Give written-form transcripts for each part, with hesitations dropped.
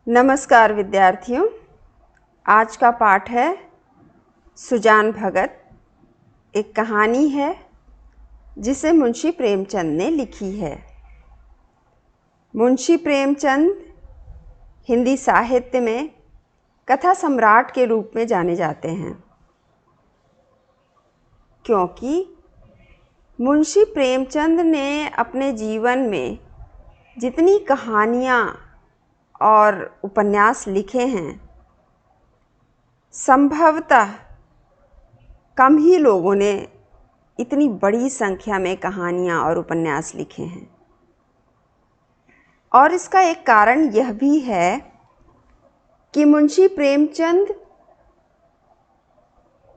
नमस्कार विद्यार्थियों। आज का पाठ है सुजान भगत। एक कहानी है जिसे मुंशी प्रेमचंद ने लिखी है। मुंशी प्रेमचंद हिंदी साहित्य में कथा सम्राट के रूप में जाने जाते हैं, क्योंकि मुंशी प्रेमचंद ने अपने जीवन में जितनी कहानियाँ और उपन्यास लिखे हैं, संभवतः कम ही लोगों ने इतनी बड़ी संख्या में कहानियाँ और उपन्यास लिखे हैं। और इसका एक कारण यह भी है कि मुंशी प्रेमचंद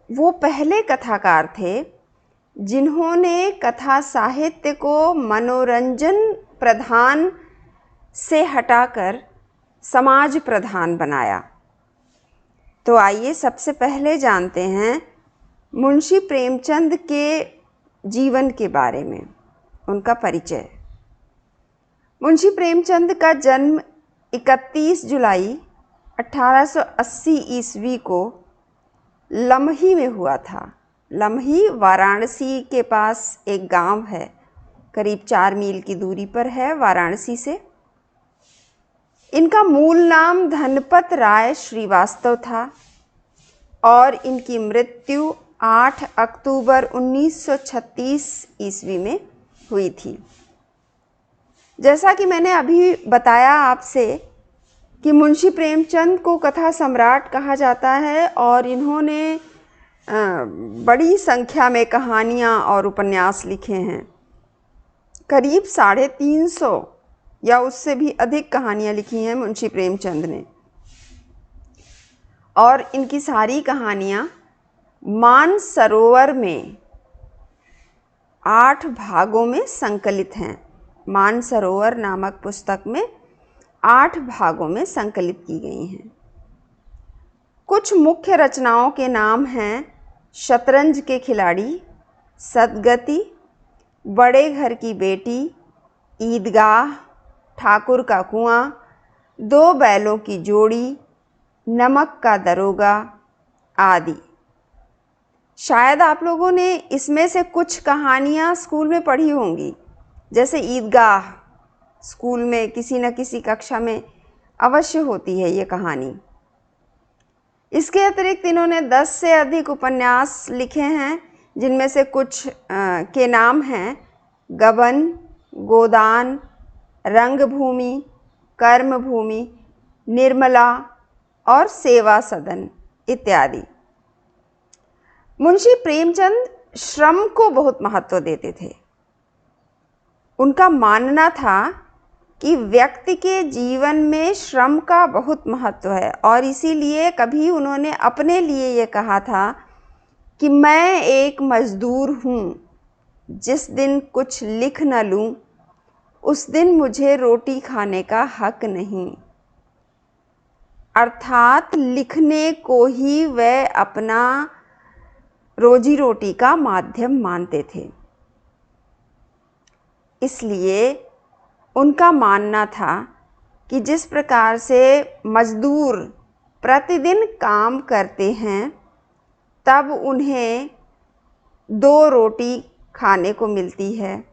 वो पहले कथाकार थे जिन्होंने कथा साहित्य को मनोरंजन प्रधान से हटाकर समाज प्रधान बनाया। तो आइए सबसे पहले जानते हैं मुंशी प्रेमचंद के जीवन के बारे में, उनका परिचय। मुंशी प्रेमचंद का जन्म 31 जुलाई 1880 ईस्वी को लम्ही में हुआ था। लम्ही वाराणसी के पास एक गांव है, करीब 4 मील की दूरी पर है वाराणसी से। इनका मूल नाम धनपत राय श्रीवास्तव था और इनकी मृत्यु 8 अक्टूबर 1936 ईस्वी में हुई थी। जैसा कि मैंने अभी बताया आपसे कि मुंशी प्रेमचंद को कथा सम्राट कहा जाता है और इन्होंने बड़ी संख्या में कहानियाँ और उपन्यास लिखे हैं। करीब 350 या उससे भी अधिक कहानियाँ लिखी हैं मुंशी प्रेमचंद ने, और इनकी सारी कहानियाँ मानसरोवर में 8 भागों में संकलित हैं। मानसरोवर नामक पुस्तक में 8 भागों में संकलित की गई हैं। कुछ मुख्य रचनाओं के नाम हैं शतरंज के खिलाड़ी, सदगति, बड़े घर की बेटी, ईदगाह, ठाकुर का कुआं, 2 बैलों की जोड़ी, नमक का दरोगा आदि। शायद आप लोगों ने इसमें से कुछ कहानियाँ स्कूल में पढ़ी होंगी, जैसे ईदगाह स्कूल में किसी न किसी कक्षा में अवश्य होती है ये कहानी। इसके अतिरिक्त इन्होंने 10 से अधिक उपन्यास लिखे हैं, जिनमें से कुछ के नाम हैं गबन, गोदान, रंगभूमि, कर्मभूमि, निर्मला और सेवा सदन इत्यादि। मुंशी प्रेमचंद श्रम को बहुत महत्व देते थे। उनका मानना था कि व्यक्ति के जीवन में श्रम का बहुत महत्व है, और इसीलिए कभी उन्होंने अपने लिए ये कहा था कि मैं एक मजदूर हूँ, जिस दिन कुछ लिख न लूँ उस दिन मुझे रोटी खाने का हक नहीं। अर्थात लिखने को ही वह अपना रोजी रोटी का माध्यम मानते थे। इसलिए उनका मानना था कि जिस प्रकार से मजदूर प्रतिदिन काम करते हैं तब उन्हें 2 रोटी खाने को मिलती है,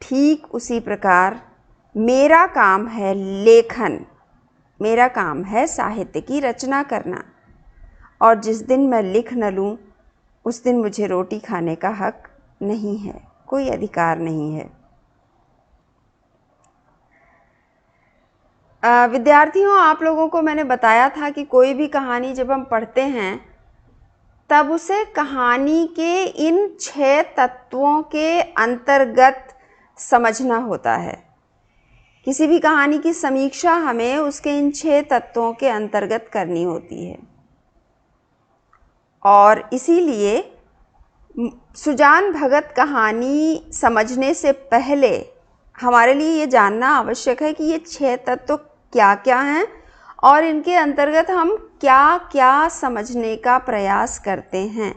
ठीक उसी प्रकार मेरा काम है लेखन, मेरा काम है साहित्य की रचना करना, और जिस दिन मैं लिख न लूँ उस दिन मुझे रोटी खाने का हक नहीं है, कोई अधिकार नहीं है। विद्यार्थियों, आप लोगों को मैंने बताया था कि कोई भी कहानी जब हम पढ़ते हैं तब उसे कहानी के इन 6 तत्वों के अंतर्गत समझना होता है। किसी भी कहानी की समीक्षा हमें उसके इन 6 तत्वों के अंतर्गत करनी होती है, और इसीलिए सुजान भगत कहानी समझने से पहले हमारे लिए ये जानना आवश्यक है कि ये 6 तत्व क्या क्या हैं और इनके अंतर्गत हम क्या क्या समझने का प्रयास करते हैं,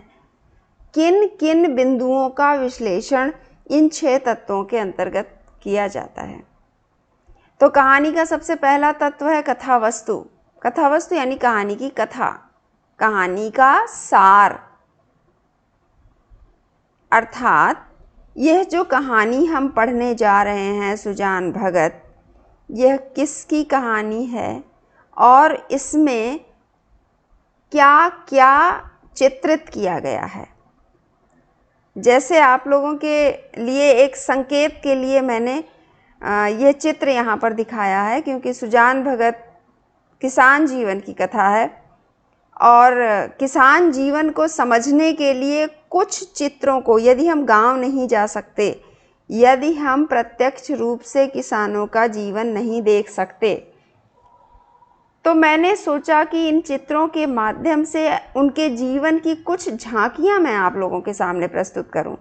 किन किन बिंदुओं का विश्लेषण इन 6 तत्वों के अंतर्गत किया जाता है। तो कहानी का सबसे पहला तत्व है कथा वस्तु। कथा वस्तु यानी कहानी की कथा, कहानी का सार। अर्थात यह जो कहानी हम पढ़ने जा रहे हैं सुजान भगत, यह किसकी कहानी है और इसमें क्या क्या चित्रित किया गया है। जैसे आप लोगों के लिए एक संकेत के लिए मैंने यह चित्र यहाँ पर दिखाया है, क्योंकि सुजान भगत किसान जीवन की कथा है और किसान जीवन को समझने के लिए कुछ चित्रों को, यदि हम गांव नहीं जा सकते, यदि हम प्रत्यक्ष रूप से किसानों का जीवन नहीं देख सकते, तो मैंने सोचा कि इन चित्रों के माध्यम से उनके जीवन की कुछ झांकियां मैं आप लोगों के सामने प्रस्तुत करूं।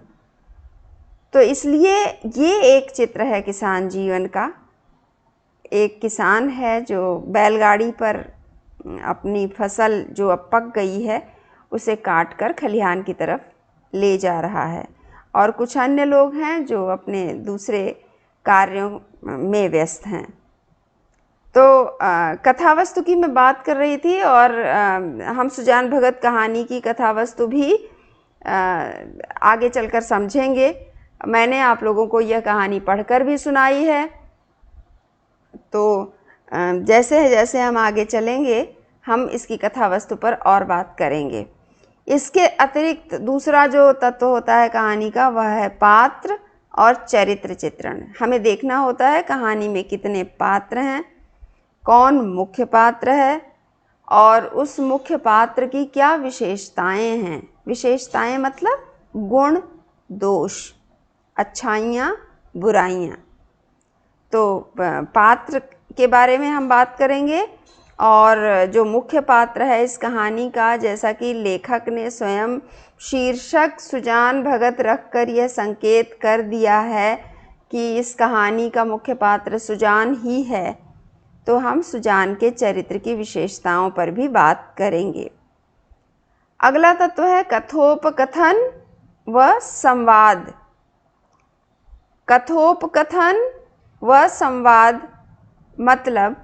तो इसलिए ये एक चित्र है किसान जीवन का। एक किसान है जो बैलगाड़ी पर अपनी फसल जो अब पक गई है उसे काट कर खलिहान की तरफ ले जा रहा है, और कुछ अन्य लोग हैं जो अपने दूसरे कार्यों में व्यस्त हैं। तो कथा वस्तु की मैं बात कर रही थी, और हम सुजान भगत कहानी की कथा वस्तु भी आगे चलकर समझेंगे। मैंने आप लोगों को यह कहानी पढ़कर भी सुनाई है, तो जैसे जैसे हम आगे चलेंगे हम इसकी कथा वस्तु पर और बात करेंगे। इसके अतिरिक्त दूसरा जो तत्व होता है कहानी का, वह है पात्र और चरित्र चित्रण। हमें देखना होता है कहानी में कितने पात्र हैं, कौन मुख्य पात्र है और उस मुख्य पात्र की क्या विशेषताएं हैं। विशेषताएं मतलब गुण दोष, अच्छाइयाँ बुराइयाँ। तो पात्र के बारे में हम बात करेंगे, और जो मुख्य पात्र है इस कहानी का, जैसा कि लेखक ने स्वयं शीर्षक सुजान भगत रखकर यह संकेत कर दिया है कि इस कहानी का मुख्य पात्र सुजान ही है, तो हम सुजान के चरित्र की विशेषताओं पर भी बात करेंगे। अगला तत्व है कथोपकथन व संवाद। कथोपकथन व संवाद मतलब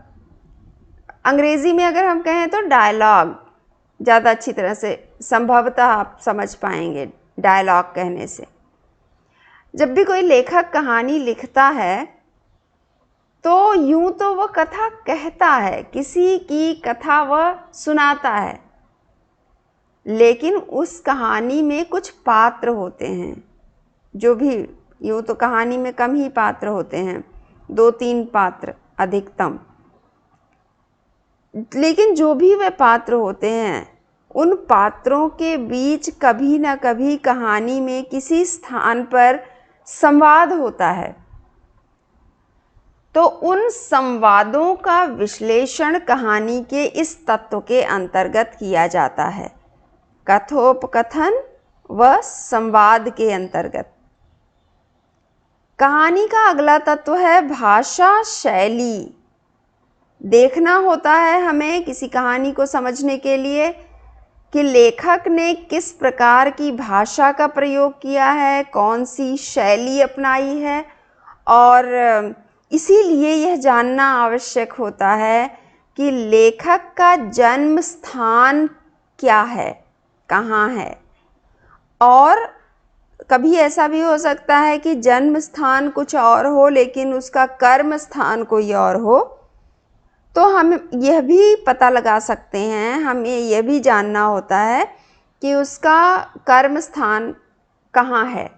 अंग्रेज़ी में अगर हम कहें तो डायलॉग, ज़्यादा अच्छी तरह से संभवतः आप समझ पाएंगे डायलॉग कहने से। जब भी कोई लेखक कहानी लिखता है तो यूं तो वह कथा कहता है, किसी की कथा वह सुनाता है, लेकिन उस कहानी में कुछ पात्र होते हैं, जो भी, यूं तो कहानी में कम ही पात्र होते हैं, 2-3 पात्र अधिकतम, लेकिन जो भी वे पात्र होते हैं उन पात्रों के बीच कभी ना कभी कहानी में किसी स्थान पर संवाद होता है। तो उन संवादों का विश्लेषण कहानी के इस तत्व के अंतर्गत किया जाता है, कथोपकथन व संवाद के अंतर्गत। कहानी का अगला तत्व है भाषा शैली। देखना होता है हमें किसी कहानी को समझने के लिए कि लेखक ने किस प्रकार की भाषा का प्रयोग किया है, कौन सी शैली अपनाई है, और इसीलिए यह जानना आवश्यक होता है कि लेखक का जन्म स्थान क्या है, कहाँ है। और कभी ऐसा भी हो सकता है कि जन्म स्थान कुछ और हो लेकिन उसका कर्म स्थान कोई और हो, तो हम यह भी पता लगा सकते हैं, हमें यह भी जानना होता है कि उसका कर्म स्थान कहाँ है,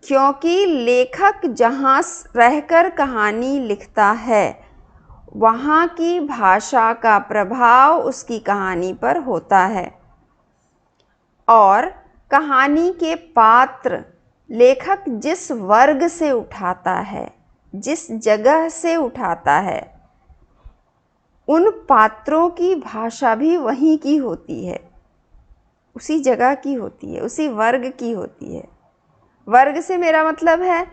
क्योंकि लेखक जहाँ रहकर कहानी लिखता है वहाँ की भाषा का प्रभाव उसकी कहानी पर होता है, और कहानी के पात्र लेखक जिस वर्ग से उठाता है, जिस जगह से उठाता है, उन पात्रों की भाषा भी वहीं की होती है, उसी जगह की होती है, उसी वर्ग की होती है। वर्ग से मेरा मतलब है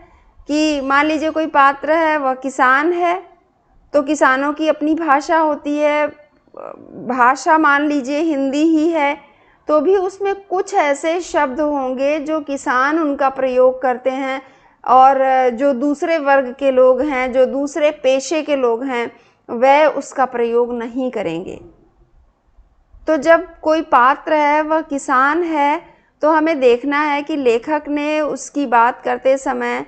कि मान लीजिए कोई पात्र है, वह किसान है, तो किसानों की अपनी भाषा होती है, भाषा मान लीजिए हिंदी ही है, तो भी उसमें कुछ ऐसे शब्द होंगे जो किसान उनका प्रयोग करते हैं, और जो दूसरे वर्ग के लोग हैं, जो दूसरे पेशे के लोग हैं, वह उसका प्रयोग नहीं करेंगे। तो जब कोई पात्र है वह किसान है, तो हमें देखना है कि लेखक ने उसकी बात करते समय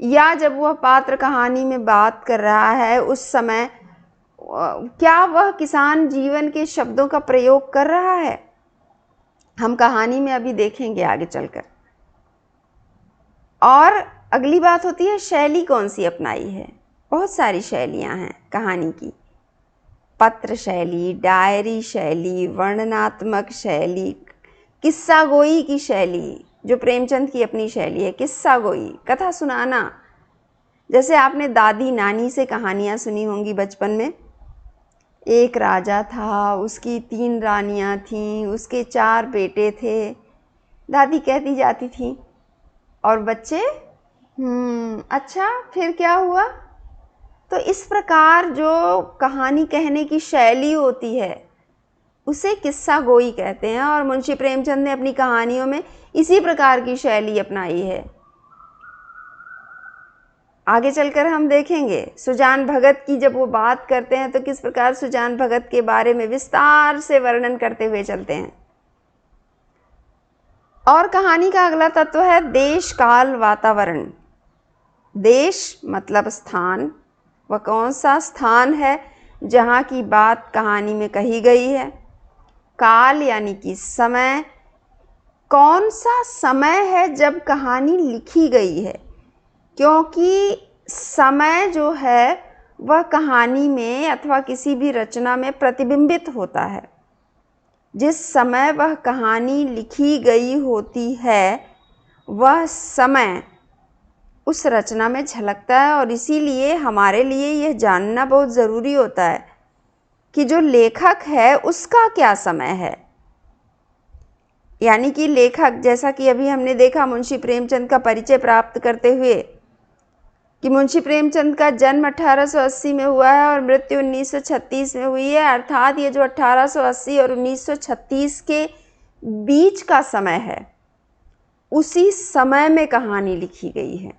या जब वह पात्र कहानी में बात कर रहा है उस समय क्या वह किसान जीवन के शब्दों का प्रयोग कर रहा है। हम कहानी में अभी देखेंगे आगे चलकर। और अगली बात होती है शैली कौन सी अपनाई है। बहुत सारी शैलियां हैं कहानी की, पत्र शैली, डायरी शैली, वर्णनात्मक शैली, किस्सा गोई की शैली, जो प्रेमचंद की अपनी शैली है, किस्सा गोई, कथा सुनाना। जैसे आपने दादी नानी से कहानियाँ सुनी होंगी बचपन में। एक राजा था, उसकी 3 रानियाँ थीं, उसके 4 बेटे थे, दादी कहती जाती थी। और बच्चे अच्छा फिर क्या हुआ। तो इस प्रकार जो कहानी कहने की शैली होती है उसे किस्सा गोई कहते हैं। और मुंशी प्रेमचंद ने अपनी कहानियों में इसी प्रकार की शैली अपनाई है। आगे चलकर हम देखेंगे सुजान भगत की जब वो बात करते हैं तो किस प्रकार सुजान भगत के बारे में विस्तार से वर्णन करते हुए चलते हैं। और कहानी का अगला तत्व है देश काल वातावरण। देश मतलब स्थान, वह कौन सा स्थान है जहाँ की बात कहानी में कही गई है। काल यानी कि समय, कौन सा समय है जब कहानी लिखी गई है, क्योंकि समय जो है वह कहानी में अथवा किसी भी रचना में प्रतिबिंबित होता है। जिस समय वह कहानी लिखी गई होती है वह समय उस रचना में झलकता है। और इसीलिए हमारे लिए यह जानना बहुत ज़रूरी होता है कि जो लेखक है उसका क्या समय है। यानी कि लेखक, जैसा कि अभी हमने देखा मुंशी प्रेमचंद का परिचय प्राप्त करते हुए कि मुंशी प्रेमचंद का जन्म 1880 में हुआ है और मृत्यु 1936 में हुई है। अर्थात ये जो 1880 और 1936 के बीच का समय है उसी समय में कहानी लिखी गई है।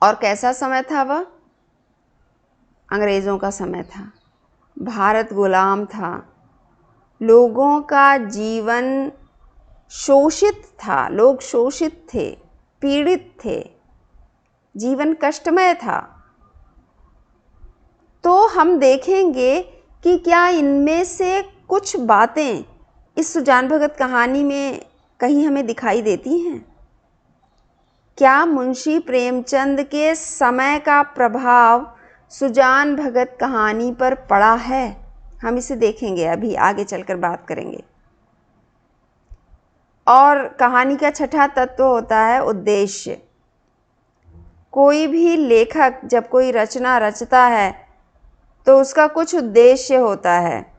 और कैसा समय था वह? अंग्रेज़ों का समय था, भारत गुलाम था, लोगों का जीवन शोषित था, लोग शोषित थे, पीड़ित थे, जीवन कष्टमय था। तो हम देखेंगे कि क्या इनमें से कुछ बातें इस सुजान भगत कहानी में कहीं हमें दिखाई देती हैं। क्या मुंशी प्रेमचंद के समय का प्रभाव सुजान भगत कहानी पर पड़ा है? हम इसे देखेंगे, अभी आगे चलकर बात करेंगे। और कहानी का छठा तत्व होता है उद्देश्य। कोई भी लेखक जब कोई रचना रचता है तो उसका कुछ उद्देश्य होता है,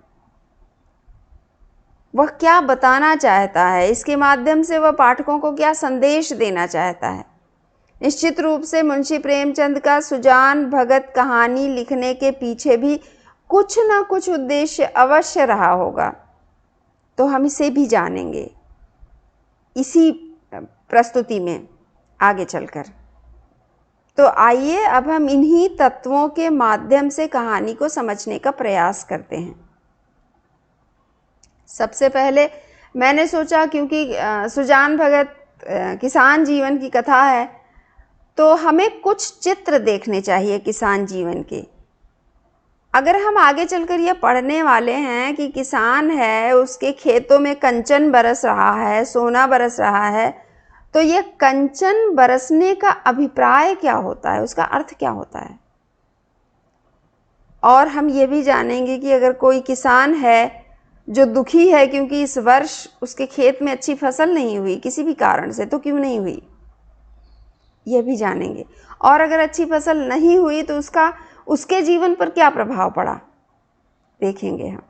वह क्या बताना चाहता है, इसके माध्यम से वह पाठकों को क्या संदेश देना चाहता है। निश्चित रूप से मुंशी प्रेमचंद का सुजान भगत कहानी लिखने के पीछे भी कुछ ना कुछ उद्देश्य अवश्य रहा होगा। तो हम इसे भी जानेंगे इसी प्रस्तुति में आगे चलकर। तो आइए अब हम इन्हीं तत्वों के माध्यम से कहानी को समझने का प्रयास करते हैं। सबसे पहले मैंने सोचा क्योंकि सुजान भगत किसान जीवन की कथा है तो हमें कुछ चित्र देखने चाहिए किसान जीवन के। अगर हम आगे चलकर यह पढ़ने वाले हैं कि किसान है, उसके खेतों में कंचन बरस रहा है, सोना बरस रहा है, तो यह कंचन बरसने का अभिप्राय क्या होता है, उसका अर्थ क्या होता है। और हम ये भी जानेंगे कि अगर कोई किसान है जो दुखी है क्योंकि इस वर्ष उसके खेत में अच्छी फसल नहीं हुई किसी भी कारण से, तो क्यों नहीं हुई, यह भी जानेंगे। और अगर अच्छी फसल नहीं हुई तो उसके जीवन पर क्या प्रभाव पड़ा, देखेंगे हम।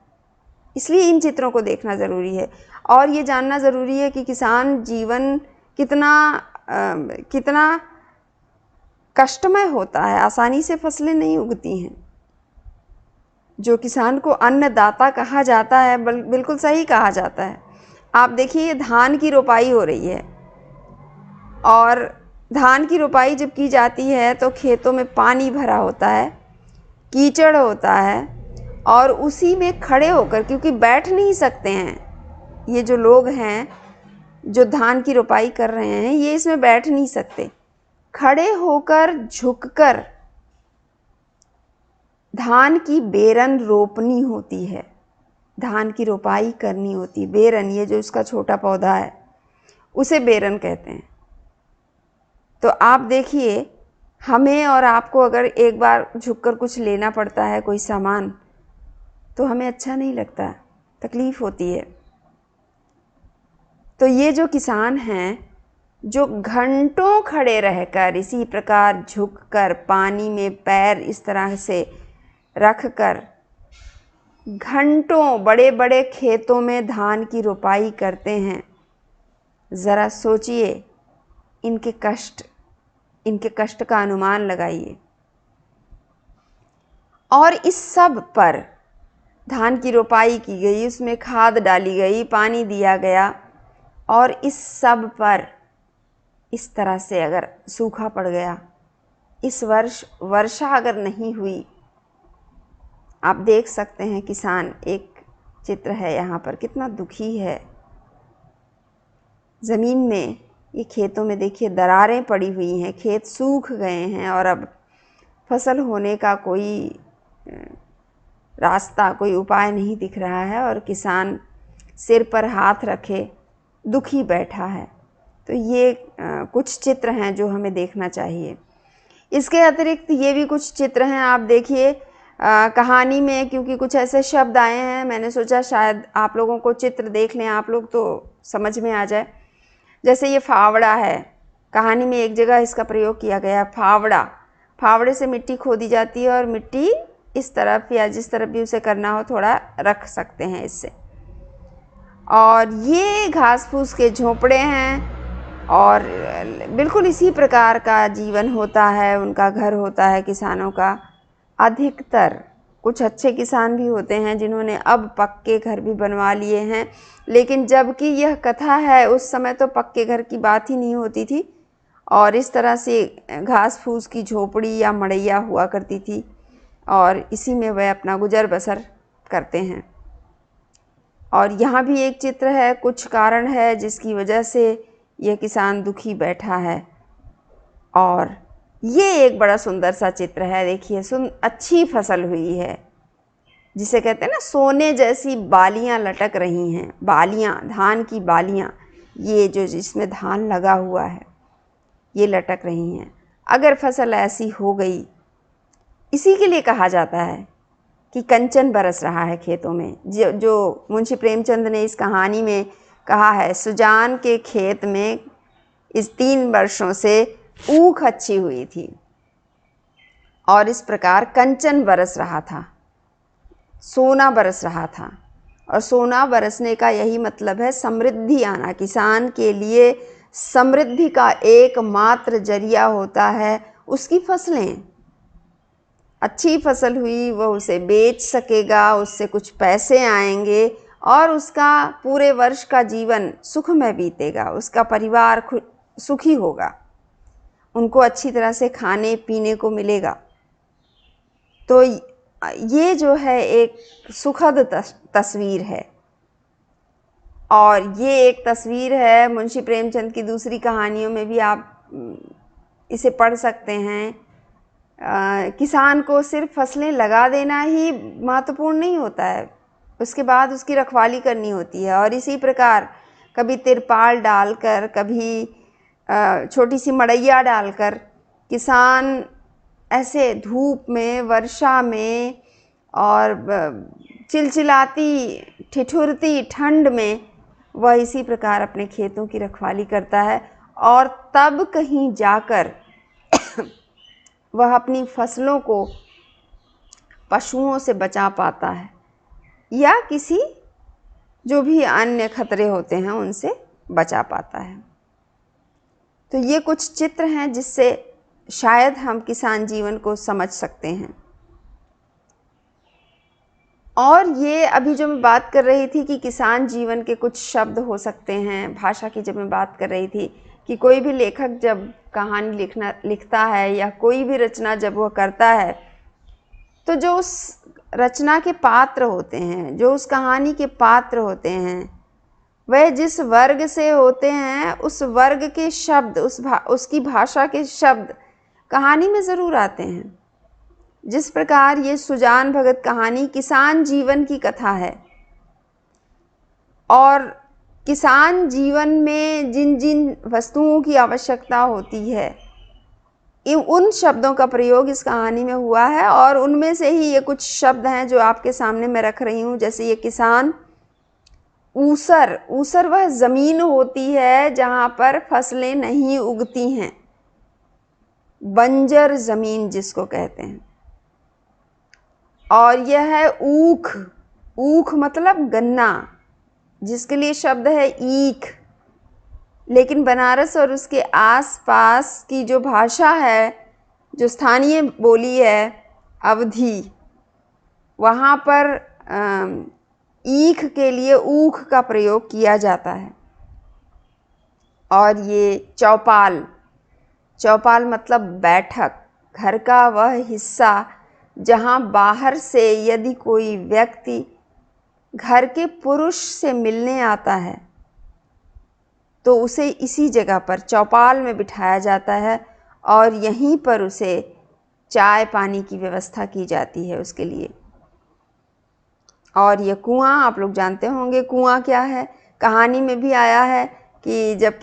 इसलिए इन चित्रों को देखना ज़रूरी है। और ये जानना ज़रूरी है कि किसान जीवन कितना कष्टमय होता है, आसानी से फसलें नहीं उगती हैं। जो किसान को अन्नदाता कहा जाता है, बिल्कुल सही कहा जाता है। आप देखिए धान की रोपाई हो रही है और धान की रोपाई जब की जाती है तो खेतों में पानी भरा होता है, कीचड़ होता है, और उसी में खड़े होकर, क्योंकि बैठ नहीं सकते हैं ये जो लोग हैं जो धान की रोपाई कर रहे हैं, ये इसमें बैठ नहीं सकते, खड़े होकर झुककर धान की बेरन रोपनी होती है, धान की रोपाई करनी होती है। बेरन, ये जो इसका छोटा पौधा है उसे बेरन कहते हैं। तो आप देखिए, हमें और आपको अगर एक बार झुककर कुछ लेना पड़ता है कोई सामान, तो हमें अच्छा नहीं लगता, तकलीफ़ होती है। तो ये जो किसान हैं जो घंटों खड़े रहकर इसी प्रकार झुककर पानी में पैर इस तरह से रखकर घंटों बड़े बड़े खेतों में धान की रोपाई करते हैं, ज़रा सोचिए इनके कष्ट का अनुमान लगाइए। और इस सब पर धान की रोपाई की गई, उसमें खाद डाली गई, पानी दिया गया, और इस सब पर इस तरह से अगर सूखा पड़ गया, इस वर्ष वर्षा अगर नहीं हुई, आप देख सकते हैं किसान, एक चित्र है यहाँ पर, कितना दुखी है। ज़मीन में, ये खेतों में देखिए दरारें पड़ी हुई हैं, खेत सूख गए हैं और अब फसल होने का कोई रास्ता, कोई उपाय नहीं दिख रहा है, और किसान सिर पर हाथ रखे दुखी बैठा है। तो ये कुछ चित्र हैं जो हमें देखना चाहिए। इसके अतिरिक्त ये भी कुछ चित्र हैं, आप देखिए कहानी में, क्योंकि कुछ ऐसे शब्द आए हैं, मैंने सोचा शायद आप लोगों को चित्र देख लें आप लोग तो समझ में आ जाए। जैसे ये फावड़ा है, कहानी में एक जगह इसका प्रयोग किया गया, फावड़ा। फावड़े से मिट्टी खोदी जाती है और मिट्टी इस तरफ या जिस तरफ भी उसे करना हो थोड़ा रख सकते हैं इससे। और ये घास फूस के झोंपड़े हैं, और बिल्कुल इसी प्रकार का जीवन होता है, उनका घर होता है किसानों का। अधिकतर कुछ अच्छे किसान भी होते हैं जिन्होंने अब पक्के घर भी बनवा लिए हैं, लेकिन जबकि यह कथा है उस समय तो पक्के घर की बात ही नहीं होती थी, और इस तरह से घास फूस की झोपड़ी या मड़ैया हुआ करती थी, और इसी में वह अपना गुजर बसर करते हैं। और यहाँ भी एक चित्र है, कुछ कारण है जिसकी वजह से यह किसान दुखी बैठा है। और ये एक बड़ा सुंदर सा चित्र है, देखिए अच्छी फसल हुई है, जिसे कहते हैं ना सोने जैसी बालियां लटक रही हैं, बालियां, धान की बालियां, ये जो जिसमें धान लगा हुआ है ये लटक रही हैं। अगर फसल ऐसी हो गई, इसी के लिए कहा जाता है कि कंचन बरस रहा है खेतों में। जो मुंशी प्रेमचंद ने इस कहानी में कहा है, सुजान के खेत में इस 3 वर्षों से ऊख अच्छी हुई थी, और इस प्रकार कंचन बरस रहा था, सोना बरस रहा था। और सोना बरसने का यही मतलब है समृद्धि आना। किसान के लिए समृद्धि का एकमात्र जरिया होता है उसकी फसलें। अच्छी फसल हुई, वह उसे बेच सकेगा, उससे कुछ पैसे आएंगे, और उसका पूरे वर्ष का जीवन सुखमय बीतेगा, उसका परिवार सुखी होगा, उनको अच्छी तरह से खाने पीने को मिलेगा। तो ये जो है एक सुखद तस्वीर है। और ये एक तस्वीर है मुंशी प्रेमचंद की दूसरी कहानियों में भी आप इसे पढ़ सकते हैं। किसान को सिर्फ फसलें लगा देना ही महत्वपूर्ण नहीं होता है, उसके बाद उसकी रखवाली करनी होती है। और इसी प्रकार कभी तिरपाल डालकर, कभी छोटी सी मड़ैया डालकर किसान ऐसे धूप में, वर्षा में और चिलचिलाती ठिठुरती ठंड में वह इसी प्रकार अपने खेतों की रखवाली करता है, और तब कहीं जाकर वह अपनी फसलों को पशुओं से बचा पाता है, या किसी जो भी अन्य खतरे होते हैं उनसे बचा पाता है। तो ये कुछ चित्र हैं जिससे शायद हम किसान जीवन को समझ सकते हैं। और ये अभी जो मैं बात कर रही थी कि किसान जीवन के कुछ शब्द हो सकते हैं, भाषा की जब मैं बात कर रही थी, कि कोई भी लेखक जब कहानी लिखता है या कोई भी रचना जब वह करता है, तो जो उस रचना के पात्र होते हैं, जो उस कहानी के पात्र होते हैं, वह जिस वर्ग से होते हैं उस वर्ग के शब्द, उसकी भाषा के शब्द कहानी में ज़रूर आते हैं। जिस प्रकार ये सुजान भगत कहानी किसान जीवन की कथा है, और किसान जीवन में जिन जिन वस्तुओं की आवश्यकता होती है, उन शब्दों का प्रयोग इस कहानी में हुआ है। और उनमें से ही ये कुछ शब्द हैं जो आपके सामने मैं रख रही हूँ। जैसे ये किसान, ऊसर, ऊसर वह ज़मीन होती है जहाँ पर फसलें नहीं उगती हैं, बंजर ज़मीन जिसको कहते हैं। और यह है ऊख, ऊख मतलब गन्ना, जिसके लिए शब्द है ईख। लेकिन बनारस और उसके आसपास की जो भाषा है, जो स्थानीय बोली है अवधी, वहाँ पर ईख के लिए ऊख का प्रयोग किया जाता है। और ये चौपाल, चौपाल मतलब बैठक, घर का वह हिस्सा जहाँ बाहर से यदि कोई व्यक्ति घर के पुरुष से मिलने आता है तो उसे इसी जगह पर चौपाल में बिठाया जाता है और यहीं पर उसे चाय पानी की व्यवस्था की जाती है उसके लिए। और ये कुआं, आप लोग जानते होंगे कुआं क्या है। कहानी में भी आया है कि जब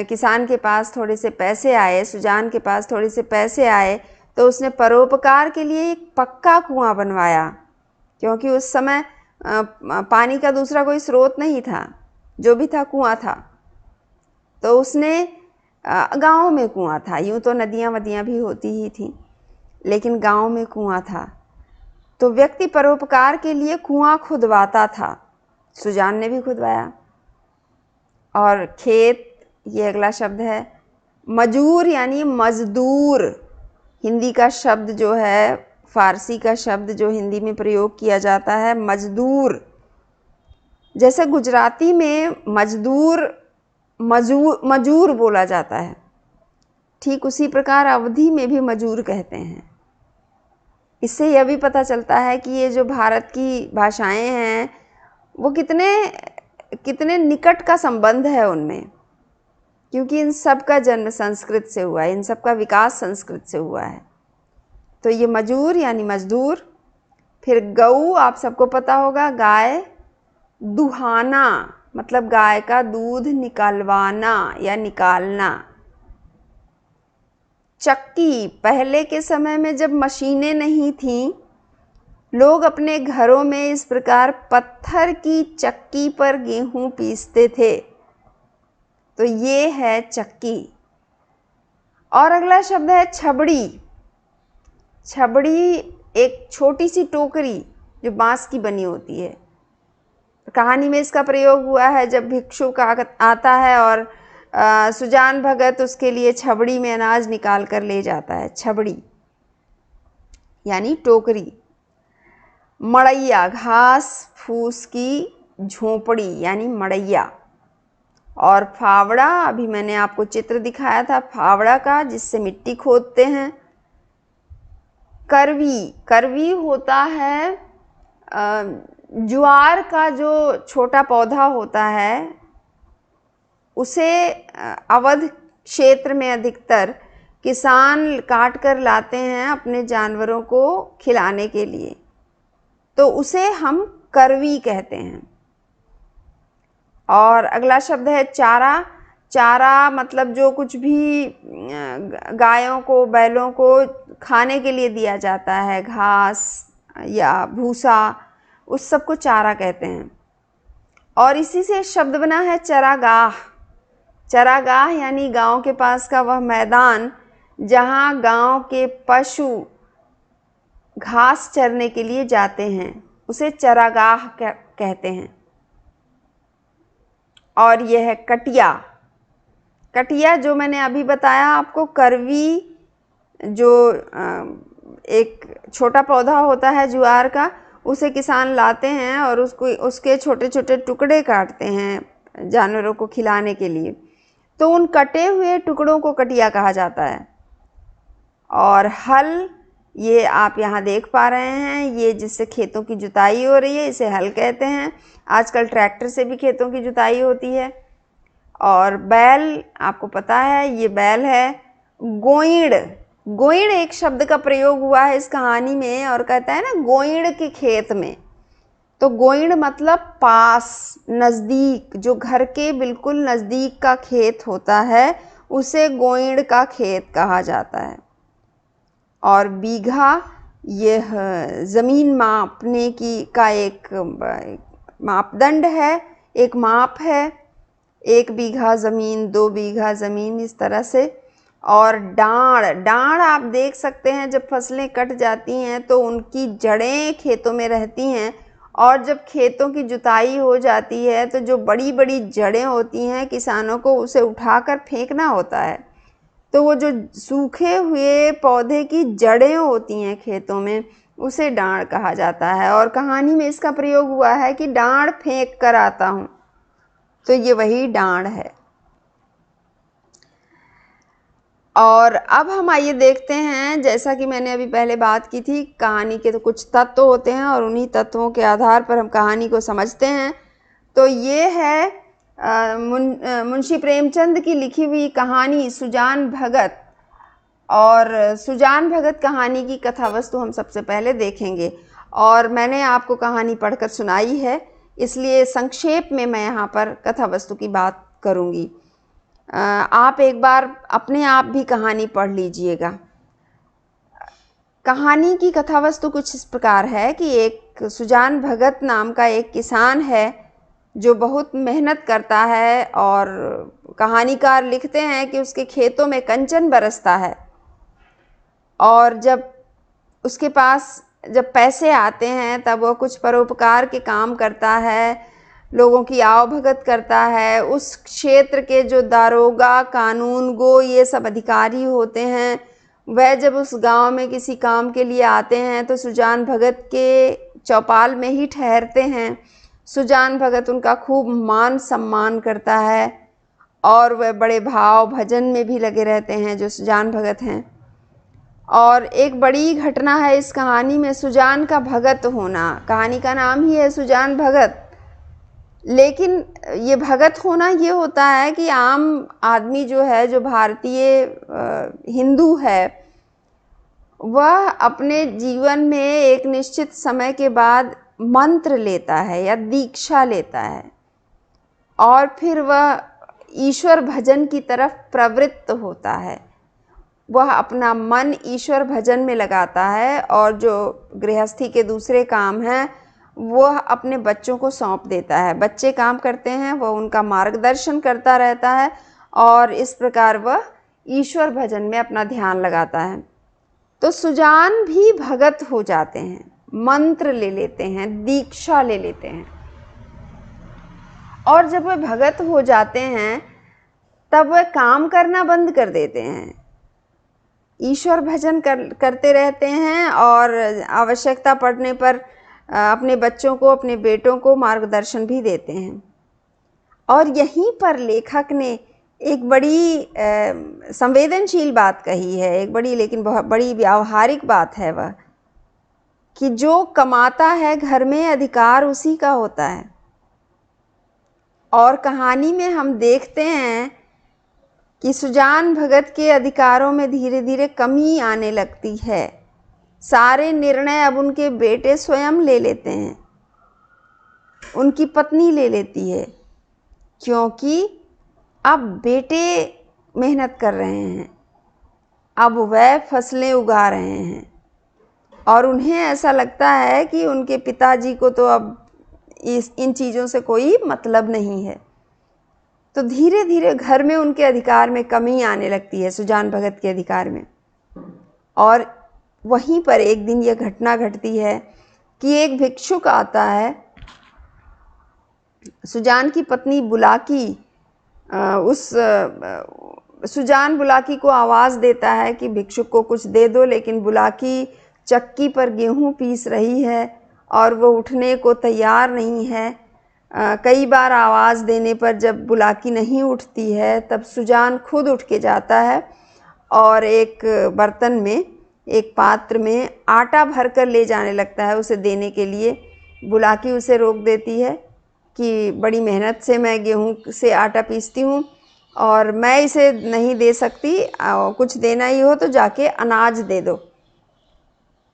किसान के पास थोड़े से पैसे आए, सुजान के पास थोड़े से पैसे आए, तो उसने परोपकार के लिए एक पक्का कुआं बनवाया, क्योंकि उस समय पानी का दूसरा कोई स्रोत नहीं था, जो भी था कुआं था। तो उसने गांव में कुआं था, यूँ तो नदियाँ वदियाँ भी होती ही थी, लेकिन गांव में कुआं था। तो व्यक्ति परोपकार के लिए कुआं खुदवाता था, सुजान ने भी खुदवाया। और खेत, ये अगला शब्द है मजूर, यानी मजदूर। हिंदी का शब्द जो है, फारसी का शब्द जो हिंदी में प्रयोग किया जाता है मजदूर, जैसे गुजराती में मजदूर मजूर बोला जाता है, ठीक उसी प्रकार अवधी में भी मजूर कहते हैं। इससे यह भी पता चलता है कि ये जो भारत की भाषाएं हैं वो कितने निकट का संबंध है उनमें, क्योंकि इन सब का जन्म संस्कृत से हुआ है, इन सब का विकास संस्कृत से हुआ है। तो ये मजूर यानी मजदूर। फिर गऊ, आप सबको पता होगा, गाय। दुहाना मतलब गाय का दूध निकालवाना या निकालना। चक्की, पहले के समय में जब मशीनें नहीं थीं, लोग अपने घरों में इस प्रकार पत्थर की चक्की पर गेहूं पीसते थे, तो ये है चक्की। और अगला शब्द है छबड़ी। छबड़ी एक छोटी सी टोकरी जो बांस की बनी होती है। कहानी में इसका प्रयोग हुआ है जब भिक्षुक आता है और सुजान भगत उसके लिए छबड़ी में अनाज निकाल कर ले जाता है। छबड़ी यानी टोकरी। मड़ैया, घास फूस की झोपड़ी यानी मड़ैया। और फावड़ा, अभी मैंने आपको चित्र दिखाया था फावड़ा का, जिससे मिट्टी खोदते हैं। करवी, करवी होता है ज्वार का जो छोटा पौधा होता है, उसे अवध क्षेत्र में अधिकतर किसान काट कर लाते हैं अपने जानवरों को खिलाने के लिए, तो उसे हम करवी कहते हैं। और अगला शब्द है चारा। चारा मतलब जो कुछ भी गायों को, बैलों को खाने के लिए दिया जाता है, घास या भूसा, उस सब को चारा कहते हैं। और इसी से शब्द बना है चरागाह। चरागाह यानी गांव के पास का वह मैदान जहां गांव के पशु घास चरने के लिए जाते हैं, उसे चरागाह कहते हैं। और यह है कटिया। कटिया जो मैंने अभी बताया आपको, करवी जो एक छोटा पौधा होता है ज्वार का, उसे किसान लाते हैं और उसके छोटे छोटे टुकड़े काटते हैं जानवरों को खिलाने के लिए, तो उन कटे हुए टुकड़ों को कटिया कहा जाता है। और हल, ये आप यहाँ देख पा रहे हैं, ये जिससे खेतों की जुताई हो रही है इसे हल कहते हैं। आजकल ट्रैक्टर से भी खेतों की जुताई होती है। और बैल, आपको पता है ये बैल है। गोइड़, गोइड़ एक शब्द का प्रयोग हुआ है इस कहानी में, और कहता है ना गोइड़ के खेत में। तो गोइड़ मतलब पास, नज़दीक, जो घर के बिल्कुल नज़दीक का खेत होता है उसे गोइड़ का खेत कहा जाता है। और बीघा, यह ज़मीन मापने की का एक मापदंड है, एक माप है। 1 बीघा ज़मीन, 2 बीघा ज़मीन, इस तरह से। और डाँड़, डाँड़ आप देख सकते हैं जब फसलें कट जाती हैं तो उनकी जड़ें खेतों में रहती हैं, और जब खेतों की जुताई हो जाती है तो जो बड़ी बड़ी जड़ें होती हैं किसानों को उसे उठाकर फेंकना होता है। तो वो जो सूखे हुए पौधे की जड़ें होती हैं खेतों में उसे डाँड़ कहा जाता है। और कहानी में इसका प्रयोग हुआ है कि डाँड़ फेंक कर आता हूँ, तो ये वही डाँड़ है। और अब हम आइए देखते हैं, जैसा कि मैंने अभी पहले बात की थी, कहानी के तो कुछ तत्व होते हैं और उन्हीं तत्वों के आधार पर हम कहानी को समझते हैं। तो ये है मुंशी प्रेमचंद की लिखी हुई कहानी सुजान भगत। और सुजान भगत कहानी की कथा वस्तु हम सबसे पहले देखेंगे। और मैंने आपको कहानी पढ़कर सुनाई है, इसलिए संक्षेप में मैं यहाँ पर कथा वस्तु की बात करूँगी। आप एक बार अपने आप भी कहानी पढ़ लीजिएगा। कहानी की कथा वस्तु कुछ इस प्रकार है कि एक सुजान भगत नाम का एक किसान है जो बहुत मेहनत करता है, और कहानीकार लिखते हैं कि उसके खेतों में कंचन बरसता है। और जब उसके पास जब पैसे आते हैं तब वह कुछ परोपकार के काम करता है, लोगों की आवभगत करता है। उस क्षेत्र के जो दारोगा, कानून गो, ये सब अधिकारी होते हैं, वह जब उस गांव में किसी काम के लिए आते हैं तो सुजान भगत के चौपाल में ही ठहरते हैं। सुजान भगत उनका खूब मान सम्मान करता है, और वह बड़े भाव भजन में भी लगे रहते हैं जो सुजान भगत हैं। और एक बड़ी घटना है इस कहानी में, सुजान का भगत होना। कहानी का नाम ही है सुजान भगत, लेकिन ये भगत होना ये होता है कि आम आदमी जो है, जो भारतीय हिंदू है, वह अपने जीवन में एक निश्चित समय के बाद मंत्र लेता है या दीक्षा लेता है, और फिर वह ईश्वर भजन की तरफ प्रवृत्त होता है। वह अपना मन ईश्वर भजन में लगाता है, और जो गृहस्थी के दूसरे काम हैं वह अपने बच्चों को सौंप देता है। बच्चे काम करते हैं, वह उनका मार्गदर्शन करता रहता है, और इस प्रकार वह ईश्वर भजन में अपना ध्यान लगाता है। तो सुजान भी भगत हो जाते हैं, मंत्र ले लेते हैं, दीक्षा ले लेते हैं। और जब वह भगत हो जाते हैं तब वह काम करना बंद कर देते हैं, ईश्वर भजन करते रहते हैं, और आवश्यकता पड़ने पर अपने बच्चों को, अपने बेटों को मार्गदर्शन भी देते हैं। और यहीं पर लेखक ने एक बड़ी संवेदनशील बात कही है, एक बड़ी लेकिन बहुत बड़ी व्यावहारिक बात है वह, कि जो कमाता है घर में अधिकार उसी का होता है। और कहानी में हम देखते हैं कि सुजान भगत के अधिकारों में धीरे धीरे कमी आने लगती है। सारे निर्णय अब उनके बेटे स्वयं ले लेते हैं, उनकी पत्नी ले लेती है, क्योंकि अब बेटे मेहनत कर रहे हैं, अब वह फसलें उगा रहे हैं, और उन्हें ऐसा लगता है कि उनके पिताजी को तो अब इन चीज़ों से कोई मतलब नहीं है। तो धीरे धीरे घर में उनके अधिकार में कमी आने लगती है, सुजान भगत के अधिकार में। और वहीं पर एक दिन यह घटना घटती है कि एक भिक्षुक आता है। सुजान की पत्नी बुलाकी सुजान बुलाकी को आवाज़ देता है कि भिक्षुक को कुछ दे दो, लेकिन बुलाकी चक्की पर गेहूं पीस रही है और वो उठने को तैयार नहीं है। कई बार आवाज़ देने पर जब बुलाकी नहीं उठती है तब सुजान खुद उठ के जाता है और एक बर्तन में, एक पात्र में आटा भरकर ले जाने लगता है उसे देने के लिए। बुलाकी उसे रोक देती है कि बड़ी मेहनत से मैं गेहूं से आटा पीसती हूँ और मैं इसे नहीं दे सकती, कुछ देना ही हो तो जाके अनाज दे दो।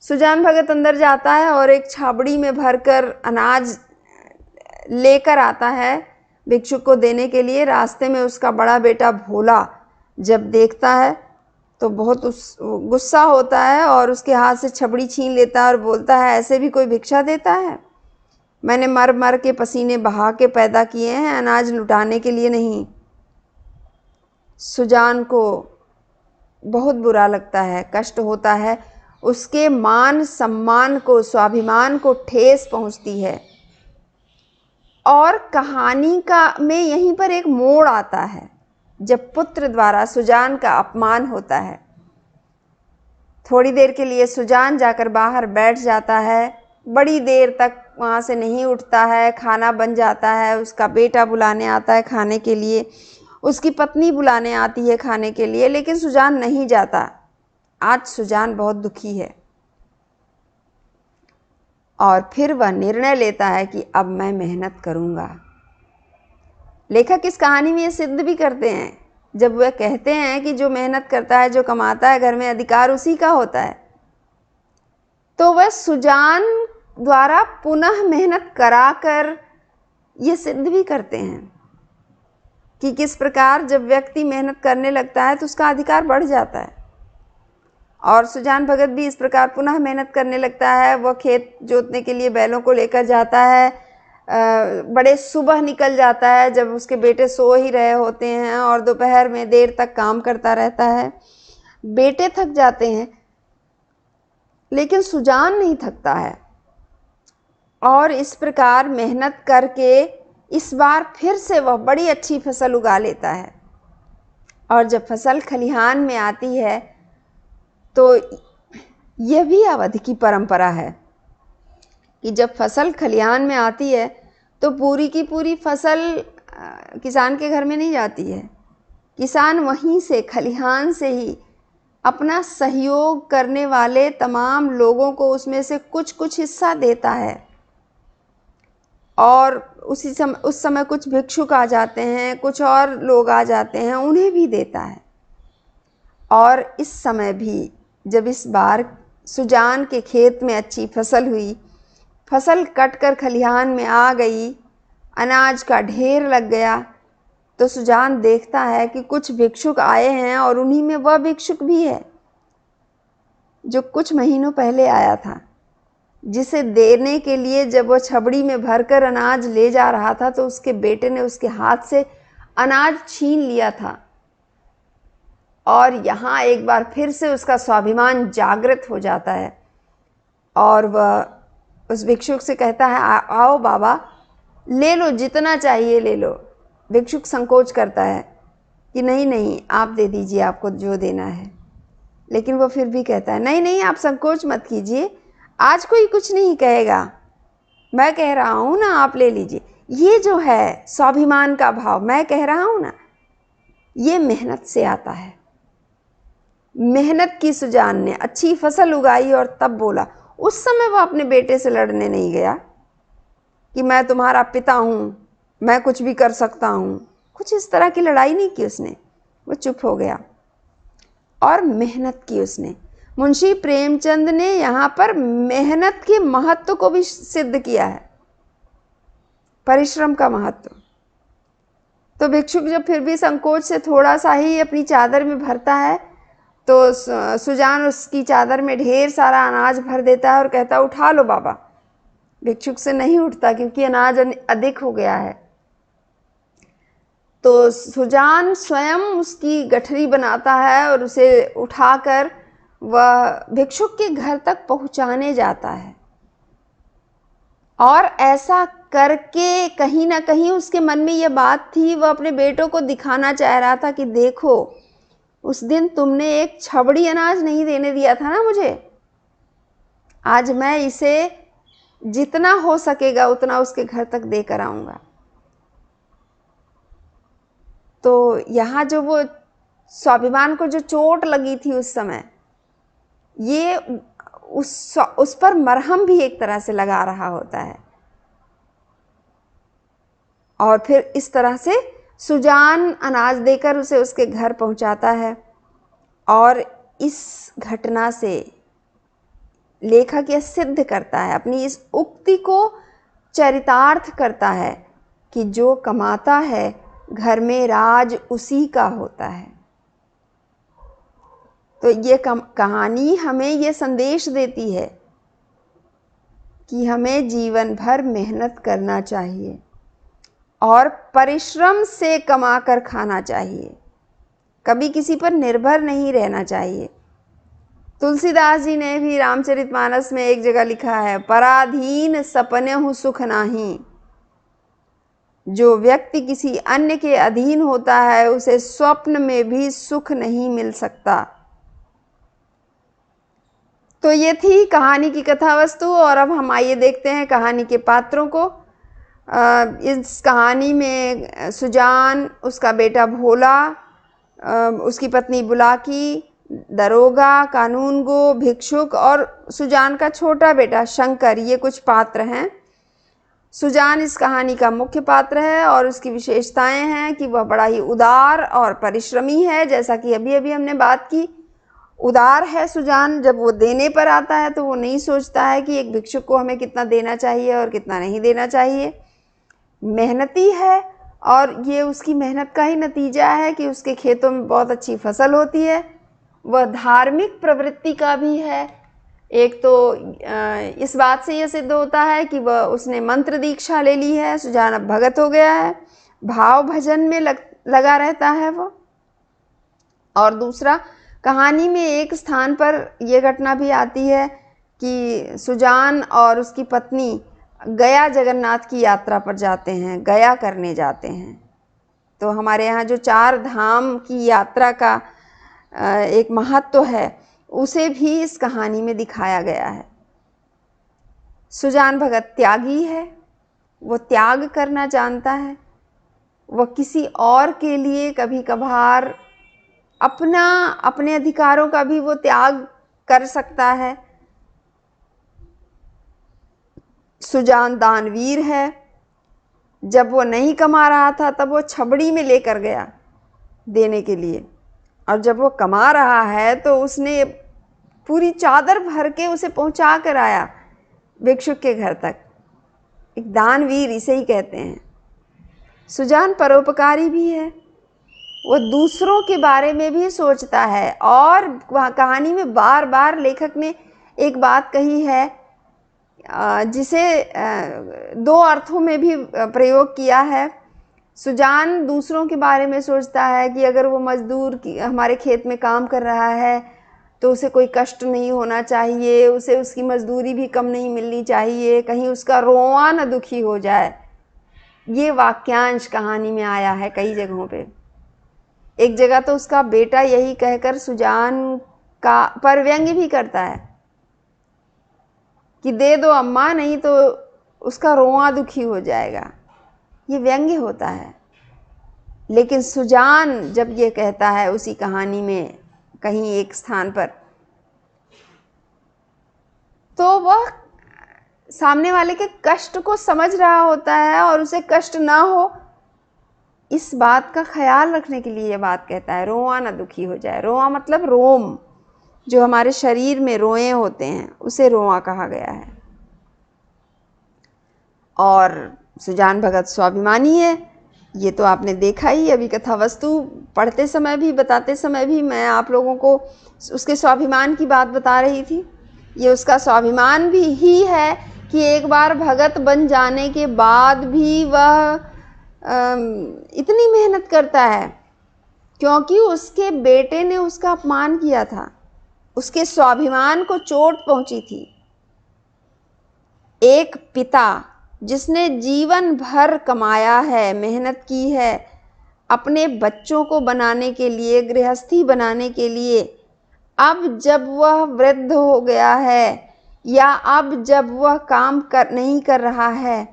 सुजान भगत अंदर जाता है और एक छाबड़ी में भरकर अनाज लेकर आता है भिक्षुक को देने के लिए। रास्ते में उसका बड़ा बेटा भोला जब देखता है तो बहुत गुस्सा होता है और उसके हाथ से छबड़ी छीन लेता है और बोलता है, ऐसे भी कोई भिक्षा देता है? मैंने मर मर के पसीने बहा के पैदा किए हैं, अनाज लुटाने के लिए नहीं। सुजान को बहुत बुरा लगता है, कष्ट होता है, उसके मान सम्मान को, स्वाभिमान को ठेस पहुंचती है। और कहानी में यहीं पर एक मोड़ आता है जब पुत्र द्वारा सुजान का अपमान होता है। थोड़ी देर के लिए सुजान जाकर बाहर बैठ जाता है, बड़ी देर तक वहाँ से नहीं उठता है। खाना बन जाता है, उसका बेटा बुलाने आता है खाने के लिए, उसकी पत्नी बुलाने आती है खाने के लिए, लेकिन सुजान नहीं जाता। आज सुजान बहुत दुखी है और फिर वह निर्णय लेता है कि अब मैं मेहनत करूँगा। लेखक इस कहानी में ये सिद्ध भी करते हैं जब वह कहते हैं कि जो मेहनत करता है, जो कमाता है, घर में अधिकार उसी का होता है। तो वह सुजान द्वारा पुनः मेहनत कराकर ये सिद्ध भी करते हैं कि किस प्रकार जब व्यक्ति मेहनत करने लगता है तो उसका अधिकार बढ़ जाता है। और सुजान भगत भी इस प्रकार पुनः मेहनत करने लगता है। वह खेत जोतने के लिए बैलों को लेकर जाता है, बड़े सुबह निकल जाता है जब उसके बेटे सो ही रहे होते हैं और दोपहर में देर तक काम करता रहता है। बेटे थक जाते हैं लेकिन सुजान नहीं थकता है और इस प्रकार मेहनत करके इस बार फिर से वह बड़ी अच्छी फसल उगा लेता है। और जब फसल खलिहान में आती है तो यह भी अवध की परंपरा है कि जब फसल खलिहान में आती है तो पूरी की पूरी फसल किसान के घर में नहीं जाती है। किसान वहीं से, खलिहान से ही अपना सहयोग करने वाले तमाम लोगों को उसमें से कुछ कुछ हिस्सा देता है। और उस समय कुछ भिक्षुक आ जाते हैं, कुछ और लोग आ जाते हैं, उन्हें भी देता है। और इस समय भी जब इस बार सुजान के खेत में अच्छी फसल हुई, फसल कटकर खलिहान में आ गई, अनाज का ढेर लग गया, तो सुजान देखता है कि कुछ भिक्षुक आए हैं और उन्हीं में वह भिक्षुक भी है जो कुछ महीनों पहले आया था, जिसे देने के लिए जब वह छबड़ी में भरकर अनाज ले जा रहा था तो उसके बेटे ने उसके हाथ से अनाज छीन लिया था। और यहाँ एक बार फिर से उसका स्वाभिमान जागृत हो जाता है और वह उस भिक्षुक से कहता है, आओ बाबा, ले लो, जितना चाहिए ले लो। भिक्षुक संकोच करता है कि नहीं नहीं, आप दे दीजिए, आपको जो देना है। लेकिन वो फिर भी कहता है, नहीं नहीं, आप संकोच मत कीजिए, आज कोई कुछ नहीं कहेगा, मैं कह रहा हूँ ना, आप ले लीजिए। ये जो है स्वाभिमान का भाव, मैं कह रहा हूँ ना, ये मेहनत से आता है। मेहनत की सुजान ने अच्छी फसल उगाई और तब बोला। उस समय वह अपने बेटे से लड़ने नहीं गया कि मैं तुम्हारा पिता हूँ, मैं कुछ भी कर सकता हूँ, कुछ इस तरह की लड़ाई नहीं की उसने। वो चुप हो गया और मेहनत की उसने। मुंशी प्रेमचंद ने यहाँ पर मेहनत के महत्व को भी सिद्ध किया है, परिश्रम का महत्व। तो भिक्षुक जब फिर भी संकोच से थोड़ा सा ही अपनी चादर में भरता है तो सुजान उसकी चादर में ढेर सारा अनाज भर देता है और कहता है, उठा लो बाबा। भिक्षुक से नहीं उठता क्योंकि अनाज अधिक हो गया है। तो सुजान स्वयं उसकी गठरी बनाता है और उसे उठाकर वह भिक्षुक के घर तक पहुंचाने जाता है। और ऐसा करके कहीं ना कहीं उसके मन में यह बात थी, वह अपने बेटों को दिखाना चाह रहा था कि देखो, उस दिन तुमने एक छबड़ी अनाज नहीं देने दिया था ना मुझे, आज मैं इसे जितना हो सकेगा उतना उसके घर तक देकर आऊँगा। तो यहाँ जो वो स्वाभिमान को जो चोट लगी थी उस समय, ये उस पर मरहम भी एक तरह से लगा रहा होता है। और फिर इस तरह से सुजान अनाज देकर उसे उसके घर पहुंचाता है। और इस घटना से लेखक यह सिद्ध करता है, अपनी इस उक्ति को चरितार्थ करता है कि जो कमाता है घर में राज उसी का होता है। तो ये कहानी हमें ये संदेश देती है कि हमें जीवन भर मेहनत करना चाहिए और परिश्रम से कमाकर खाना चाहिए, कभी किसी पर निर्भर नहीं रहना चाहिए। तुलसीदास जी ने भी रामचरितमानस में एक जगह लिखा है, पराधीन सपनेहु सुख नाही। जो व्यक्ति किसी अन्य के अधीन होता है उसे स्वप्न में भी सुख नहीं मिल सकता। तो ये थी कहानी की कथा वस्तु। और अब हम आइए देखते हैं कहानी के पात्रों को। इस कहानी में सुजान, उसका बेटा भोला, उसकी पत्नी बुलाकी, दरोगा, कानूनगो, भिक्षुक और सुजान का छोटा बेटा शंकर, ये कुछ पात्र हैं। सुजान इस कहानी का मुख्य पात्र है और उसकी विशेषताएं हैं कि वह बड़ा ही उदार और परिश्रमी है। जैसा कि अभी अभी हमने बात की, उदार है सुजान। जब वो देने पर आता है तो वो नहीं सोचता है कि एक भिक्षुक को हमें कितना देना चाहिए और कितना नहीं देना चाहिए। मेहनती है और ये उसकी मेहनत का ही नतीजा है कि उसके खेतों में बहुत अच्छी फसल होती है। वह धार्मिक प्रवृत्ति का भी है। एक तो इस बात से यह सिद्ध होता है कि वह उसने मंत्र दीक्षा ले ली है, सुजान अब भगत हो गया है, भाव भजन में लगा रहता है वो। और दूसरा, कहानी में एक स्थान पर यह घटना भी आती है कि सुजान और उसकी पत्नी गया जगन्नाथ की यात्रा पर जाते हैं, गया करने जाते हैं। तो हमारे यहाँ जो 4 धाम की यात्रा का एक महत्व है उसे भी इस कहानी में दिखाया गया है। सुजान भगत त्यागी है, वो त्याग करना जानता है। वह किसी और के लिए कभी कभार अपने अधिकारों का भी वो त्याग कर सकता है। सुजान दानवीर है। जब वो नहीं कमा रहा था तब वो छबड़ी में लेकर गया देने के लिए, और जब वो कमा रहा है तो उसने पूरी चादर भर के उसे पहुंचा कर आया भिक्षुक के घर तक। एक दानवीर इसे ही कहते हैं। सुजान परोपकारी भी है, वो दूसरों के बारे में भी सोचता है। और वहाँ कहानी में बार बार लेखक ने एक बात कही है जिसे 2 अर्थों में भी प्रयोग किया है। सुजान दूसरों के बारे में सोचता है कि अगर वो मजदूर हमारे खेत में काम कर रहा है तो उसे कोई कष्ट नहीं होना चाहिए, उसे उसकी मजदूरी भी कम नहीं मिलनी चाहिए, कहीं उसका रोआ न दुखी हो जाए। ये वाक्यांश कहानी में आया है कई जगहों पे। एक जगह तो उसका बेटा यही कहकर सुजान का पर व्यंग्य भी करता है कि दे दो अम्मा, नहीं तो उसका रोआ दुखी हो जाएगा। ये व्यंग्य होता है। लेकिन सुजान जब ये कहता है उसी कहानी में कहीं एक स्थान पर, तो वह सामने वाले के कष्ट को समझ रहा होता है और उसे कष्ट ना हो इस बात का ख्याल रखने के लिए ये बात कहता है, रोआ ना दुखी हो जाए। रोआ मतलब रोम, जो हमारे शरीर में रोए होते हैं उसे रोआ कहा गया है। और सुजान भगत स्वाभिमानी है, ये तो आपने देखा ही। अभी कथा वस्तु पढ़ते समय भी, बताते समय भी मैं आप लोगों को उसके स्वाभिमान की बात बता रही थी। ये उसका स्वाभिमान भी ही है कि एक बार भगत बन जाने के बाद भी वह इतनी मेहनत करता है, क्योंकि उसके बेटे ने उसका अपमान किया था, उसके स्वाभिमान को चोट पहुंची थी। एक पिता जिसने जीवन भर कमाया है, मेहनत की है अपने बच्चों को बनाने के लिए, गृहस्थी बनाने के लिए, अब जब वह वृद्ध हो गया है या अब जब वह काम नहीं कर रहा है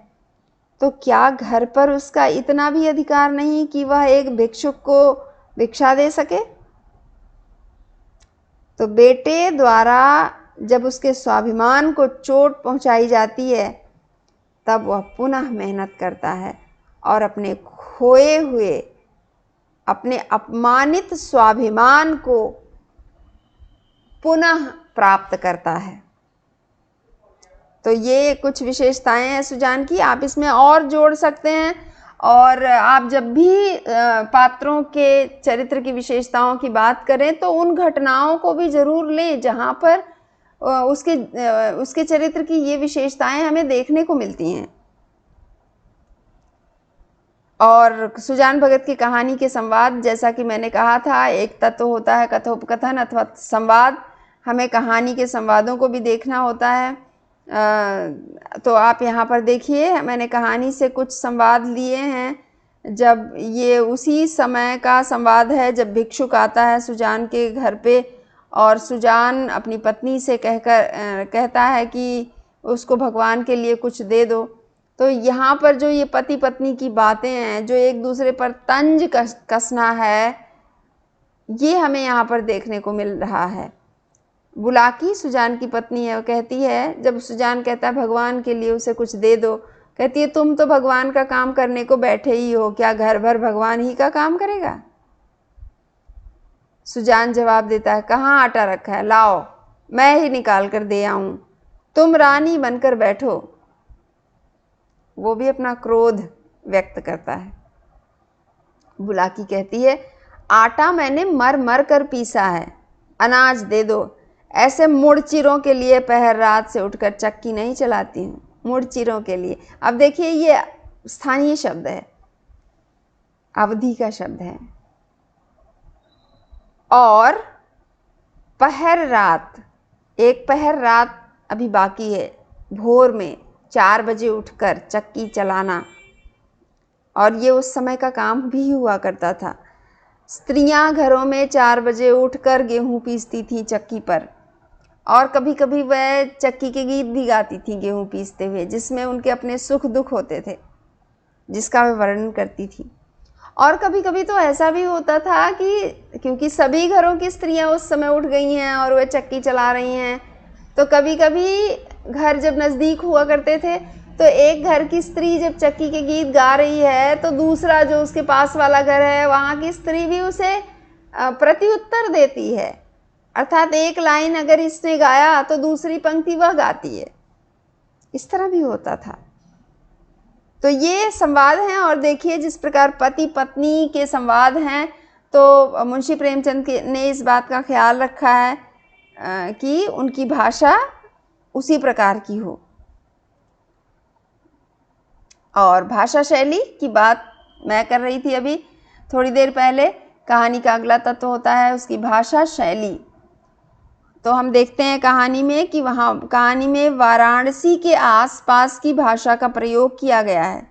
तो क्या घर पर उसका इतना भी अधिकार नहीं कि वह एक भिक्षुक को भिक्षा दे सके? तो बेटे द्वारा जब उसके स्वाभिमान को चोट पहुंचाई जाती है, तब वह पुनः मेहनत करता है और अपने खोए हुए, अपने अपमानित स्वाभिमान को पुनः प्राप्त करता है। तो ये कुछ विशेषताएं हैं सुजान की, आप इसमें और जोड़ सकते हैं। और आप जब भी पात्रों के चरित्र की विशेषताओं की बात करें तो उन घटनाओं को भी जरूर लें जहाँ पर उसके चरित्र की ये विशेषताएं हमें देखने को मिलती हैं। और सुजान भगत की कहानी के संवाद, जैसा कि मैंने कहा था, एक तत्व होता है कथोपकथन अथवा संवाद। हमें कहानी के संवादों को भी देखना होता है। तो आप यहाँ पर देखिए, मैंने कहानी से कुछ संवाद लिए हैं। जब ये उसी समय का संवाद है जब भिक्षुक आता है सुजान के घर पे और सुजान अपनी पत्नी से कहता है कि उसको भगवान के लिए कुछ दे दो। तो यहाँ पर जो ये पति पत्नी की बातें हैं, जो एक दूसरे पर तंज कसना है, ये हमें यहाँ पर देखने को मिल रहा है। बुलाकी सुजान की पत्नी है, वो कहती है, जब सुजान कहता है भगवान के लिए उसे कुछ दे दो, कहती है तुम तो भगवान का काम करने को बैठे ही हो, क्या घर भर भगवान ही का काम करेगा? सुजान जवाब देता है, कहाँ आटा रखा है, लाओ मैं ही निकाल कर दे आऊं, तुम रानी बनकर बैठो। वो भी अपना क्रोध व्यक्त करता है। बुलाकी कहती है, आटा मैंने मर मर कर पीसा है, अनाज दे दो। ऐसे मुड़चिरों के लिए पहर रात से उठकर चक्की नहीं चलाती हूँ, मुड़चिरों के लिए। अब देखिए, ये स्थानीय शब्द है, अवधि का शब्द है। और पहर रात, एक पहर रात अभी बाकी है, भोर में 4 बजे उठकर चक्की चलाना। और ये उस समय का काम भी हुआ करता था। स्त्रियां घरों में 4 बजे उठकर गेहूं पीसती थी चक्की पर, और कभी कभी वह चक्की के गीत भी गाती थी गेहूं पीसते हुए, जिसमें उनके अपने सुख दुख होते थे, जिसका वह वर्णन करती थी। और कभी कभी तो ऐसा भी होता था कि क्योंकि सभी घरों की स्त्रियां उस समय उठ गई हैं और वह चक्की चला रही हैं, तो कभी कभी घर जब नज़दीक हुआ करते थे तो एक घर की स्त्री जब चक्की के गीत गा रही है तो दूसरा जो उसके पास वाला घर है वहाँ की स्त्री भी उसे प्रत्युत्तर देती है। अर्थात एक लाइन अगर इसने गाया तो दूसरी पंक्ति वह गाती है। इस तरह भी होता था। तो ये संवाद हैं। और देखिए जिस प्रकार पति पत्नी के संवाद हैं, तो मुंशी प्रेमचंद ने इस बात का ख्याल रखा है कि उनकी भाषा उसी प्रकार की हो। और भाषा शैली की बात मैं कर रही थी अभी थोड़ी देर पहले। कहानी का अगला तत्व होता है उसकी भाषा शैली। तो हम देखते हैं कहानी में कि वहाँ कहानी में वाराणसी के आसपास की भाषा का प्रयोग किया गया है।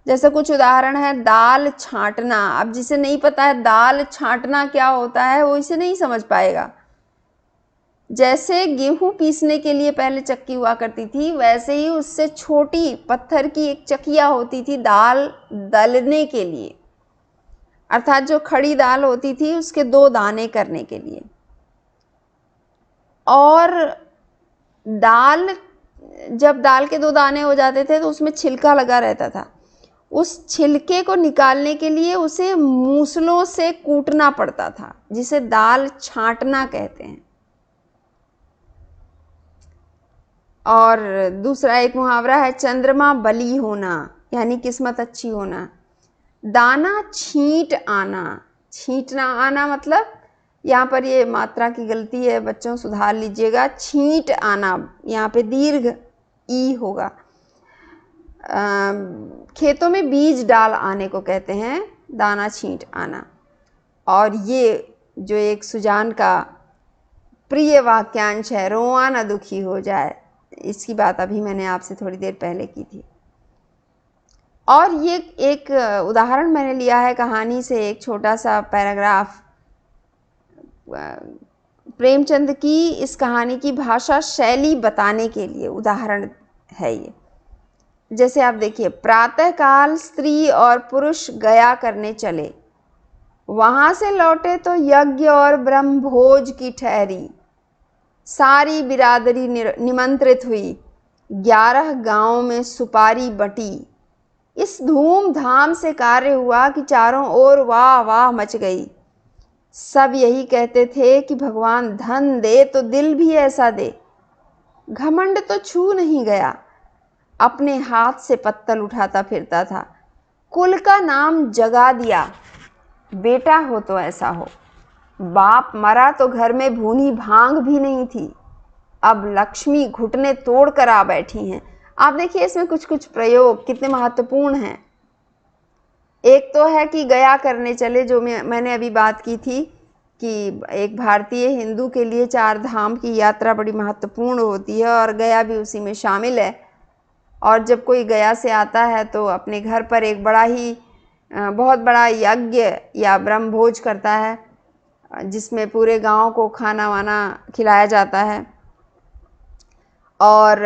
जैसे कुछ उदाहरण है, दाल छांटना। अब जिसे नहीं पता है दाल छांटना क्या होता है, वो इसे नहीं समझ पाएगा। जैसे गेहूं पीसने के लिए पहले चक्की हुआ करती थी, वैसे ही उससे छोटी पत्थर की एक चकिया होती थी दाल दलने के लिए, अर्थात जो खड़ी दाल होती थी उसके 2 दाने करने के लिए। और दाल, जब दाल के 2 दाने हो जाते थे तो उसमें छिलका लगा रहता था। उस छिलके को निकालने के लिए उसे मूसलों से कूटना पड़ता था, जिसे दाल छांटना कहते हैं। और दूसरा एक मुहावरा है, चंद्रमा बली होना, यानी किस्मत अच्छी होना। दाना छींट आना, छींटना आना मतलब यहाँ पर ये मात्रा की गलती है, बच्चों सुधार लीजिएगा। छींट आना, यहाँ पे दीर्घ ई होगा। खेतों में बीज डाल आने को कहते हैं दाना छींट आना। और ये जो एक सुजान का प्रिय वाक्यांश है, रोआ न दुखी हो जाए, इसकी बात अभी मैंने आपसे थोड़ी देर पहले की थी। और ये एक उदाहरण मैंने लिया है कहानी से, एक छोटा सा पैराग्राफ। प्रेमचंद की इस कहानी की भाषा शैली बताने के लिए उदाहरण है ये। जैसे आप देखिए, प्रातःकाल स्त्री और पुरुष गया करने चले, वहां से लौटे तो यज्ञ और ब्रह्मभोज की ठहरी, सारी बिरादरी निमंत्रित हुई, 11 गांवों में सुपारी बटी। इस धूमधाम से कार्य हुआ कि चारों ओर वाह वाह मच गई। सब यही कहते थे कि भगवान धन दे तो दिल भी ऐसा दे। घमंड तो छू नहीं गया, अपने हाथ से पत्तल उठाता फिरता था। कुल का नाम जगा दिया, बेटा हो तो ऐसा हो। बाप मरा तो घर में भूनी भांग भी नहीं थी, अब लक्ष्मी घुटने तोड़ कर आ बैठी हैं। आप देखिए इसमें कुछ कुछ प्रयोग कितने महत्वपूर्ण हैं। एक तो है कि गया करने चले, जो मैंने अभी बात की थी कि एक भारतीय हिंदू के लिए 4 धाम की यात्रा बड़ी महत्वपूर्ण होती है और गया भी उसी में शामिल है। और जब कोई गया से आता है तो अपने घर पर एक बहुत बड़ा यज्ञ या ब्रह्मभोज करता है, जिसमें पूरे गांव को खाना वाना खिलाया जाता है। और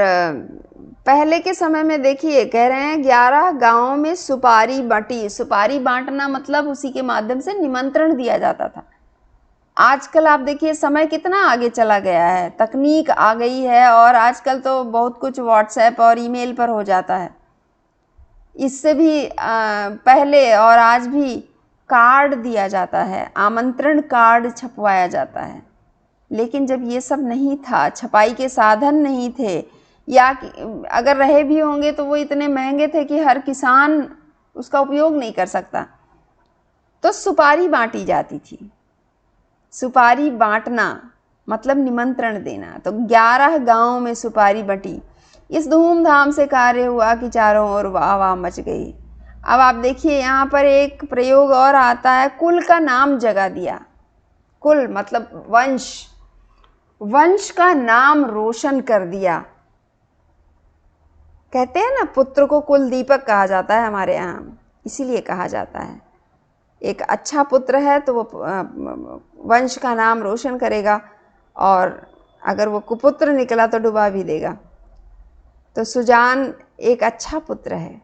पहले के समय में देखिए, कह रहे हैं 11 गांवों में सुपारी बटी। सुपारी बांटना मतलब उसी के माध्यम से निमंत्रण दिया जाता था। आजकल आप देखिए समय कितना आगे चला गया है, तकनीक आ गई है और आजकल तो बहुत कुछ व्हाट्सएप और ईमेल पर हो जाता है। इससे भी पहले और आज भी कार्ड दिया जाता है, आमंत्रण कार्ड छपवाया जाता है। लेकिन जब ये सब नहीं था, छपाई के साधन नहीं थे, या अगर रहे भी होंगे तो वो इतने महंगे थे कि हर किसान उसका उपयोग नहीं कर सकता, तो सुपारी बांटी जाती थी। सुपारी बांटना मतलब निमंत्रण देना। तो 11 गांवों में सुपारी बटी। इस धूमधाम से कार्य हुआ कि चारों ओर वाह वाह मच गई। अब आप देखिए यहाँ पर एक प्रयोग और आता है, कुल का नाम जगा दिया। कुल मतलब वंश, वंश का नाम रोशन कर दिया। कहते हैं ना, पुत्र को कुल दीपक कहा जाता है हमारे यहाँ, इसीलिए कहा जाता है। एक अच्छा पुत्र है तो वो वंश का नाम रोशन करेगा, और अगर वो कुपुत्र निकला तो डुबा भी देगा। तो सुजान एक अच्छा पुत्र है,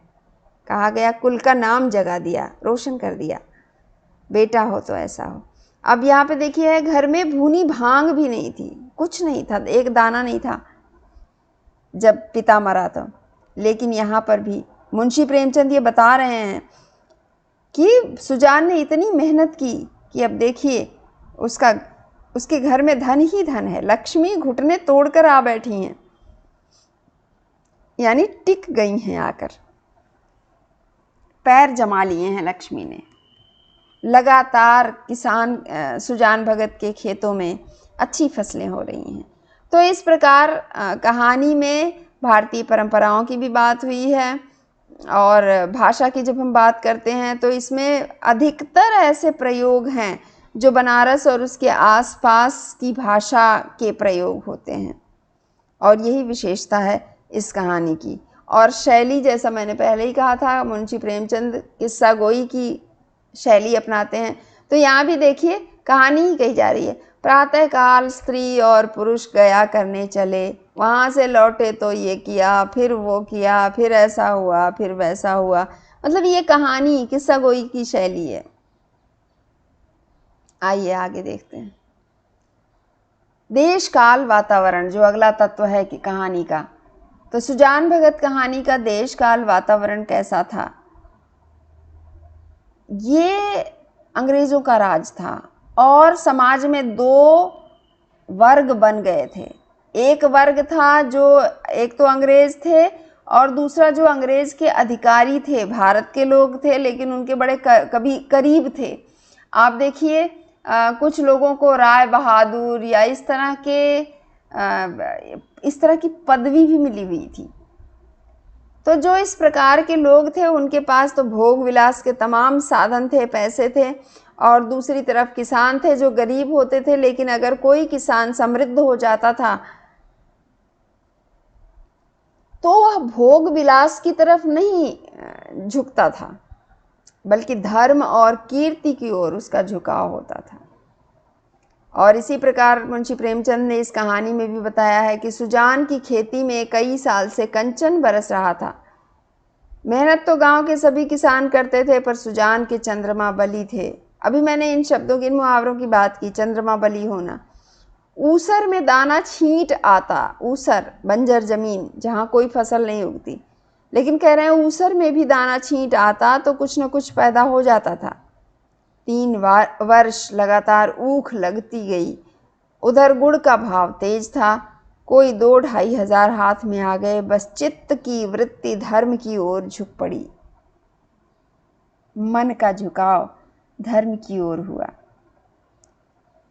कहा गया कुल का नाम जगा दिया, रोशन कर दिया, बेटा हो तो ऐसा हो। अब यहाँ पे देखिए, घर में भूनी भांग भी नहीं थी, कुछ नहीं था, एक दाना नहीं था जब पिता मरा तो। लेकिन यहाँ पर भी मुंशी प्रेमचंद ये बता रहे हैं कि सुजान ने इतनी मेहनत की कि अब देखिए उसके घर में धन ही धन है, लक्ष्मी घुटने तोड़कर आ बैठी हैं, यानी टिक गई हैं, आकर पैर जमा लिए हैं लक्ष्मी ने। लगातार सुजान भगत के खेतों में अच्छी फसलें हो रही हैं। तो इस प्रकार कहानी में भारतीय परंपराओं की भी बात हुई है, और भाषा की जब हम बात करते हैं तो इसमें अधिकतर ऐसे प्रयोग हैं जो बनारस और उसके आसपास की भाषा के प्रयोग होते हैं, और यही विशेषता है इस कहानी की। और शैली, जैसा मैंने पहले ही कहा था, मुंशी प्रेमचंद किस्सा गोई की शैली अपनाते हैं। तो यहाँ भी देखिए कहानी ही कही जा रही है, प्रातःकाल स्त्री और पुरुष गया करने चले, वहाँ से लौटे तो ये किया, फिर वो किया, फिर ऐसा हुआ, फिर वैसा हुआ। मतलब ये कहानी किस्सा गोई की शैली है। आइए आगे देखते हैं। देश काल वातावरण, जो अगला तत्व है कि कहानी का। तो सुजान भगत कहानी का देश काल वातावरण कैसा था? ये अंग्रेजों का राज था और समाज में 2 वर्ग बन गए थे। एक वर्ग था जो, एक तो अंग्रेज थे और दूसरा जो अंग्रेज के अधिकारी थे, भारत के लोग थे लेकिन उनके बड़े कभी करीब थे। आप देखिए कुछ लोगों को राय बहादुर या इस तरह की पदवी भी मिली हुई थी। तो जो इस प्रकार के लोग थे उनके पास तो भोग विलास के तमाम साधन थे, पैसे थे, और दूसरी तरफ किसान थे जो गरीब होते थे। लेकिन अगर कोई किसान समृद्ध हो जाता था तो वह भोग विलास की तरफ नहीं झुकता था, बल्कि धर्म और कीर्ति की ओर उसका झुकाव होता था। और इसी प्रकार मुंशी प्रेमचंद ने इस कहानी में भी बताया है कि सुजान की खेती में कई साल से कंचन बरस रहा था। मेहनत तो गांव के सभी किसान करते थे, पर सुजान के चंद्रमा बली थे। अभी मैंने इन शब्दों की, इन मुहावरों की बात की, चंद्रमा बली होना। ऊसर में दाना छींट आता, ऊसर बंजर जमीन जहाँ कोई फसल नहीं उगती, लेकिन कह रहे हैं ऊसर में भी दाना छींट आता तो कुछ न कुछ पैदा हो जाता था। 3 वर्ष लगातार ऊख लगती गई। उधर गुड़ का भाव तेज था। कोई 2-2.5 हजार हाथ में आ गए, बस चित्त की वृत्ति धर्म की ओर झुक पड़ी। मन का झुकाव धर्म की ओर हुआ।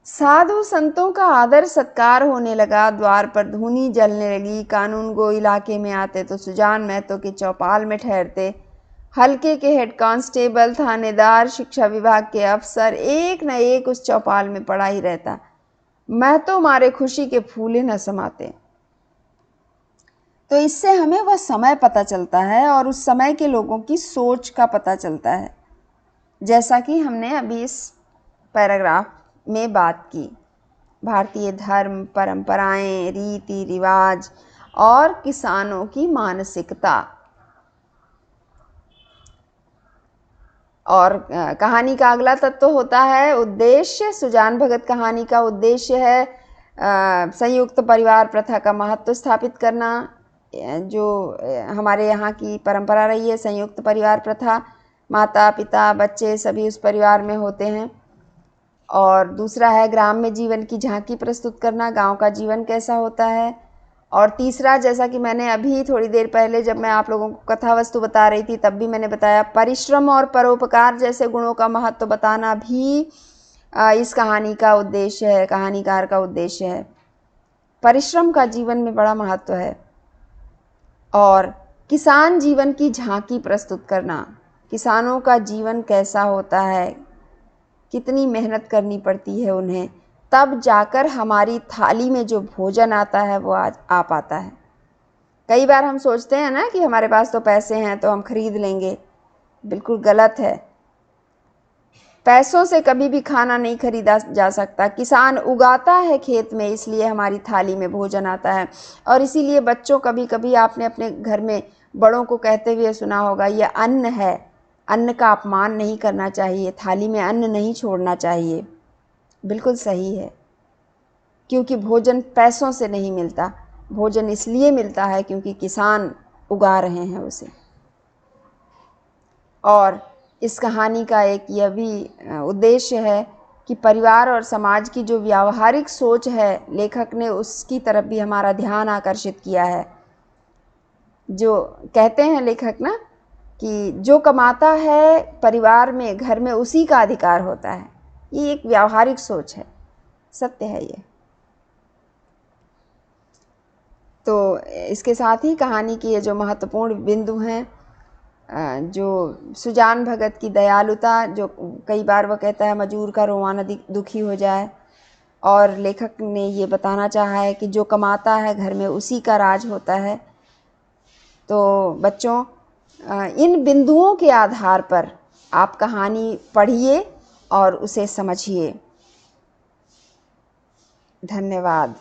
साधु संतों का आदर सत्कार होने लगा। द्वार पर धूनी जलने लगी। कानून गो इलाके में आते तो सुजान महतो के चौपाल में ठहरते। हल्के के हेड कांस्टेबल, थानेदार, शिक्षा विभाग के अफसर, एक न एक उस चौपाल में पड़ा ही रहता। महतो मारे खुशी के फूले न समाते। तो इससे हमें वह समय पता चलता है और उस समय के लोगों की सोच का पता चलता है, जैसा कि हमने अभी इस पैराग्राफ में बात की। भारतीय धर्म, परंपराएं, रीति रिवाज और किसानों की मानसिकता। और कहानी का अगला तत्व होता है उद्देश्य। सुजान भगत कहानी का उद्देश्य है संयुक्त परिवार प्रथा का महत्व स्थापित करना। जो हमारे यहाँ की परंपरा रही है, संयुक्त परिवार प्रथा, माता पिता बच्चे सभी उस परिवार में होते हैं। और दूसरा है ग्राम्य जीवन की झांकी प्रस्तुत करना, गांव का जीवन कैसा होता है। और तीसरा, जैसा कि मैंने अभी थोड़ी देर पहले जब मैं आप लोगों को कथा वस्तु बता रही थी तब भी मैंने बताया, परिश्रम और परोपकार जैसे गुणों का महत्व बताना भी इस कहानी का उद्देश्य है, कहानीकार का उद्देश्य है। परिश्रम का जीवन में बड़ा महत्व है। और किसान जीवन की झांकी प्रस्तुत करना, किसानों का जीवन कैसा होता है, कितनी मेहनत करनी पड़ती है उन्हें, तब जाकर हमारी थाली में जो भोजन आता है वो आज आ पाता है। कई बार हम सोचते हैं ना कि हमारे पास तो पैसे हैं तो हम खरीद लेंगे। बिल्कुल गलत है। पैसों से कभी भी खाना नहीं खरीदा जा सकता। किसान उगाता है खेत में, इसलिए हमारी थाली में भोजन आता है। और इसीलिए बच्चों, कभी कभी आपने अपने घर में बड़ों को कहते हुए सुना होगा, यह अन्न है, अन्न का अपमान नहीं करना चाहिए, थाली में अन्न नहीं छोड़ना चाहिए। बिल्कुल सही है, क्योंकि भोजन पैसों से नहीं मिलता, भोजन इसलिए मिलता है क्योंकि किसान उगा रहे हैं उसे। और इस कहानी का एक यह भी उद्देश्य है कि परिवार और समाज की जो व्यावहारिक सोच है, लेखक ने उसकी तरफ भी हमारा ध्यान आकर्षित किया है। जो कहते हैं लेखक ना कि जो कमाता है परिवार में, घर में, उसी का अधिकार होता है। ये एक व्यावहारिक सोच है, सत्य है ये। तो इसके साथ ही कहानी की ये जो महत्वपूर्ण बिंदु हैं, जो सुजान भगत की दयालुता, जो कई बार वह कहता है मजूर का रोआ न दुखी हो जाए, और लेखक ने ये बताना चाहा है कि जो कमाता है घर में उसी का राज होता है। तो बच्चों, इन बिंदुओं के आधार पर आप कहानी पढ़िए और उसे समझिए। धन्यवाद।